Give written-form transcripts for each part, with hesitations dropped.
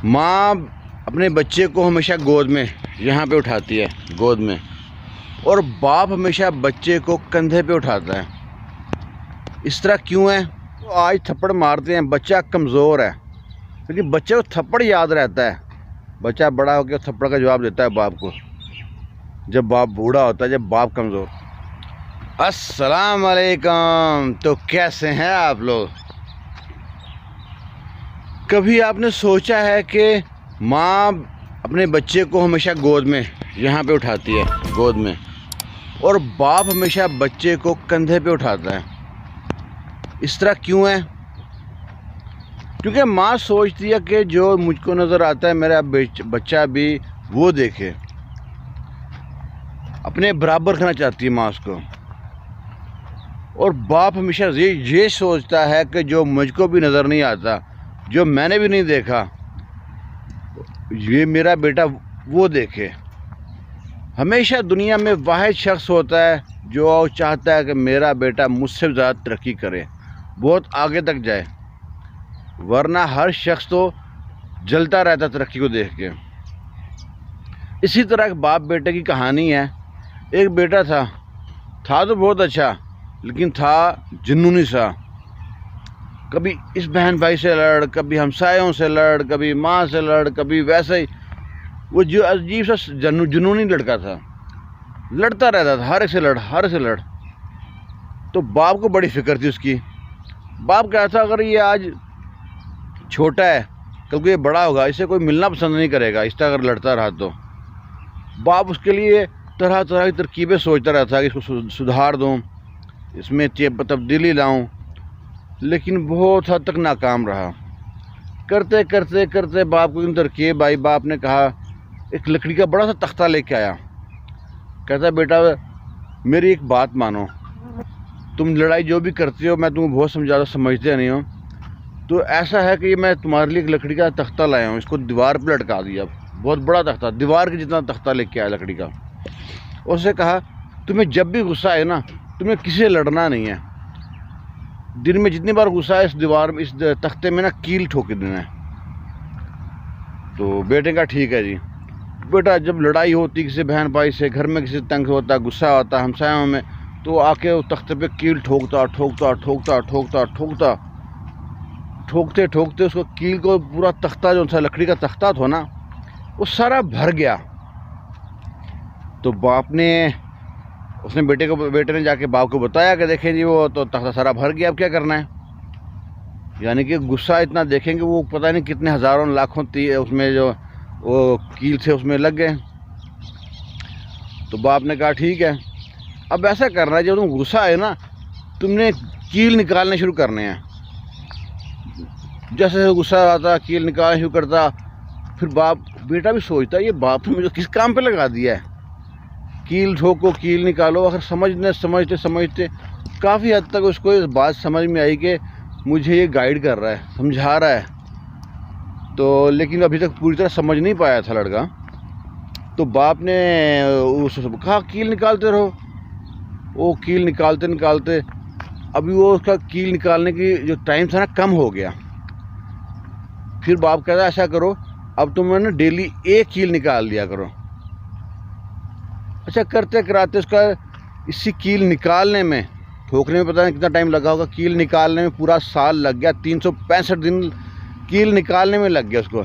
ماں اپنے بچے کو ہمیشہ گود میں یہاں پہ اٹھاتی ہے، گود میں، اور باپ ہمیشہ بچے کو کندھے پہ اٹھاتا ہے۔ اس طرح کیوں ہے؟ آج تھپڑ مارتے ہیں، بچہ کمزور ہے، لیکن بچے کو تھپڑ یاد رہتا ہے۔ بچہ بڑا ہو کے تھپڑ کا جواب دیتا ہے باپ کو، جب باپ بوڑھا ہوتا ہے، جب باپ کمزور۔ السلام علیکم، تو کیسے ہیں آپ لوگ؟ کبھی آپ نے سوچا ہے کہ ماں اپنے بچے کو ہمیشہ گود میں یہاں پہ اٹھاتی ہے، گود میں، اور باپ ہمیشہ بچے کو کندھے پہ اٹھاتا ہے۔ اس طرح کیوں ہے؟ کیونکہ ماں سوچتی ہے کہ جو مجھ کو نظر آتا ہے میرا بچہ بھی وہ دیکھے، اپنے برابر کرنا چاہتی ہے ماں اس کو۔ اور باپ ہمیشہ یہ سوچتا ہے کہ جو مجھ کو بھی نظر نہیں آتا، جو میں نے بھی نہیں دیکھا، یہ میرا بیٹا وہ دیکھے۔ ہمیشہ دنیا میں واحد شخص ہوتا ہے جو چاہتا ہے کہ میرا بیٹا مجھ سے زیادہ ترقی کرے، بہت آگے تک جائے، ورنہ ہر شخص تو جلتا رہتا ترقی کو دیکھ کے۔ اسی طرح ایک باپ بیٹے کی کہانی ہے۔ ایک بیٹا تھا تو بہت اچھا، لیکن تھا جنونی سا۔ کبھی اس بہن بھائی سے لڑ، کبھی ہمسایوں سے لڑ، کبھی ماں سے لڑ، کبھی ویسے ہی۔ وہ جو عجیب سا جنونی لڑکا تھا، لڑتا رہتا تھا، ہر ایک سے لڑ۔ تو باپ کو بڑی فکر تھی اس کی۔ باپ کہتا تھا اگر یہ آج چھوٹا ہے، کل کو یہ بڑا ہوگا، اسے کوئی ملنا پسند نہیں کرے گا، اس طرح اگر لڑتا رہا تو۔ باپ اس کے لیے طرح طرح کی ترکیبیں سوچتا رہتا کہ اس کو سدھار دوں، اس میں تبدیلی لاؤں، لیکن بہت حد تک ناکام رہا۔ کرتے کرتے کرتے باپ کو ترکیب آئی۔ باپ نے کہا، ایک لکڑی کا بڑا سا تختہ لے کے آیا۔ کہتا بیٹا میری ایک بات مانو، تم لڑائی جو بھی کرتے ہو میں تمہیں بہت زیادہ سمجھتے نہیں ہوں، تو ایسا ہے کہ یہ میں تمہارے لیے ایک لکڑی کا تختہ لایا ہوں، اس کو دیوار پہ لٹکا دیا۔ بہت بڑا تختہ، دیوار کے جتنا تختہ لے کے آیا لکڑی کا۔ اس سے کہا تمہیں جب بھی غصہ آئے نا، تمہیں کسی سے لڑنا نہیں ہے، دن میں جتنی بار غصہ ہے اس دیوار میں، اس تختے میں نا کیل ٹھوک دینا ہے۔ تو بیٹے کا ٹھیک ہے جی۔ بیٹا جب لڑائی ہوتی کسی بہن بھائی سے، گھر میں کسی تنگ ہوتا، غصہ ہوتا ہمسایوں میں، تو آ کے اس تختے پہ کیل ٹھوکتا، ٹھوکتے اس کو کیل کو پورا تختہ جو تھا، لکڑی کا تختہ تھا نا، وہ سارا بھر گیا۔ تو باپ نے بیٹے نے جا کے باپ کو بتایا کہ دیکھیں جی وہ تو تختہ سارا بھر گیا، اب کیا کرنا ہے؟ یعنی کہ غصہ اتنا دیکھیں کہ وہ پتہ نہیں کتنے ہزاروں لاکھوں اس میں جو وہ کیل تھے اس میں لگ گئے۔ تو باپ نے کہا ٹھیک ہے، اب ایسا کرنا ہے جب تم غصہ آئے نا، تم نے کیل نکالنے شروع کرنے ہیں۔ جیسے غصہ آتا کیل نکالنا شروع کرتا۔ پھر بیٹا بھی سوچتا یہ باپ نے مجھے کس کام پہ لگا دیا ہے، کیل ٹھوکو کیل نکالو۔ آخر سمجھتے کافی حد تک اس کو اس بات سمجھ میں آئی کہ مجھے یہ گائیڈ کر رہا ہے، سمجھا رہا ہے، تو لیکن ابھی تک پوری طرح سمجھ نہیں پایا تھا لڑکا۔ تو باپ نے اس سے کہا کیل نکالتے رہو۔ وہ کیل نکالتے ابھی وہ اس کا کیل نکالنے کی جو ٹائم تھا نا کم ہو گیا۔ پھر باپ کہتا ایسا کرو، اب تم نے ڈیلی ایک کیل نکال دیا کرو۔ اچھا کرتے کراتے اس کا اسی کیل نکالنے میں، ٹھوکنے میں پتہ نہیں کتنا ٹائم لگا ہوگا، کیل نکالنے میں پورا سال لگ گیا۔ 365 دن کیل نکالنے میں لگ گیا اس کو،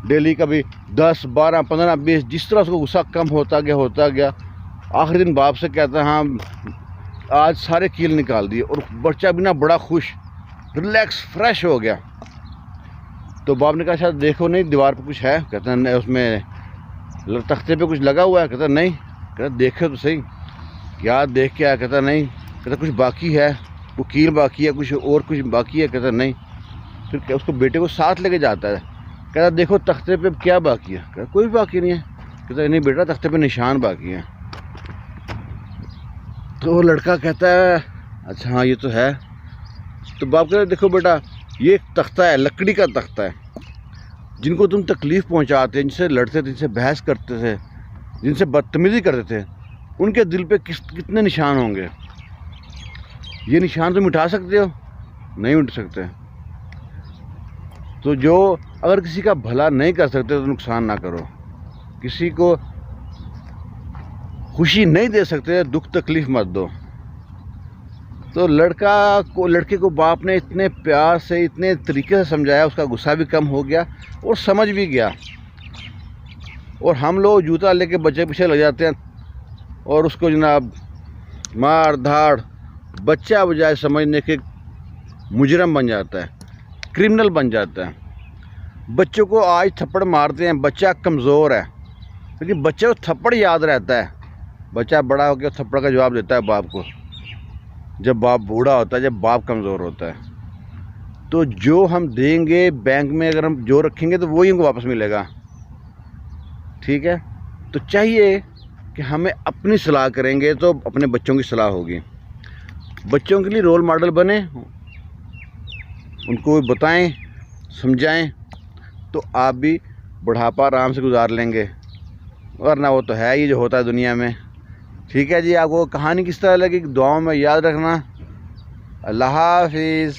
ڈیلی کبھی 10 12 15 20، جس طرح اس کو غصہ کم ہوتا گیا۔ آخری دن باپ سے کہتا ہے ہاں آج سارے کیل نکال دیے، اور بچہ بھی نا بڑا خوش، ریلیکس، فریش ہو گیا۔ تو باپ نے کہا شاید دیکھو نہیں دیوار پہ کچھ ہے؟ کہتا نہیں، اس میں تختے پہ کچھ لگا ہوا ہے؟ کہتا نہیں۔ کہتا دیکھے تو صحیح، کیا دیکھ کے آیا؟ کہتا نہیں۔ کہتا کچھ باقی ہے، وہ کیل باقی ہے، کچھ باقی ہے؟ کہتا نہیں۔ پھر اس کو بیٹے کو ساتھ لے کے جاتا ہے، کہتا دیکھو تختے پہ کیا باقی ہے؟ کہتا کوئی باقی نہیں ہے۔ کہتا نہیں بیٹا تختے پہ نشان باقی ہے۔ تو وہ لڑکا کہتا ہے اچھا ہاں یہ تو ہے۔ تو باپ کہتا ہے دیکھو بیٹا یہ ایک تختہ ہے، لکڑی کا تختہ ہے، جن کو تم تکلیف پہنچاتے، جن سے لڑتے تھے، جن سے بحث کرتے تھے، جن سے بدتمیزی کرتے تھے، ان کے دل پہ کتنے نشان ہوں گے؟ یہ نشان تم مٹا سکتے ہو؟ نہیں مٹ سکتے۔ تو جو اگر کسی کا بھلا نہیں کر سکتے تو نقصان نہ کرو، کسی کو خوشی نہیں دے سکتے دکھ تکلیف مت دو۔ تو لڑکے کو باپ نے اتنے پیار سے اتنے طریقے سے سمجھایا، اس کا غصہ بھی کم ہو گیا اور سمجھ بھی گیا۔ اور ہم لوگ جوتا لے کے بچے پیچھے لگ جاتے ہیں اور اس کو جناب مار دھاڑ، بچہ بجائے سمجھنے کے مجرم بن جاتا ہے، کرمنل بن جاتا ہے۔ بچوں کو آج تھپڑ مارتے ہیں، بچہ کمزور ہے، لیکن بچے کو تھپڑ یاد رہتا ہے۔ بچہ بڑا ہو کے تھپڑ کا جواب دیتا ہے باپ کو، جب باپ بوڑھا ہوتا ہے، جب باپ کمزور ہوتا ہے۔ تو جو ہم دیں گے بینک میں، اگر ہم جو رکھیں گے تو وہی ہم کو واپس ملے گا، ٹھیک ہے؟ تو چاہیے کہ ہمیں اپنی صلاح کریں گے تو اپنے بچوں کی صلاح ہوگی۔ بچوں کے لیے رول ماڈل بنیں، ان کو بتائیں، سمجھائیں، تو آپ بھی بڑھاپا آرام سے گزار لیں گے، ورنہ وہ تو ہے ہی جو ہوتا ہے دنیا میں۔ ٹھیک ہے جی، آپ کو کہانی کس طرح لگی دعاؤں میں یاد رکھنا۔ اللہ حافظ۔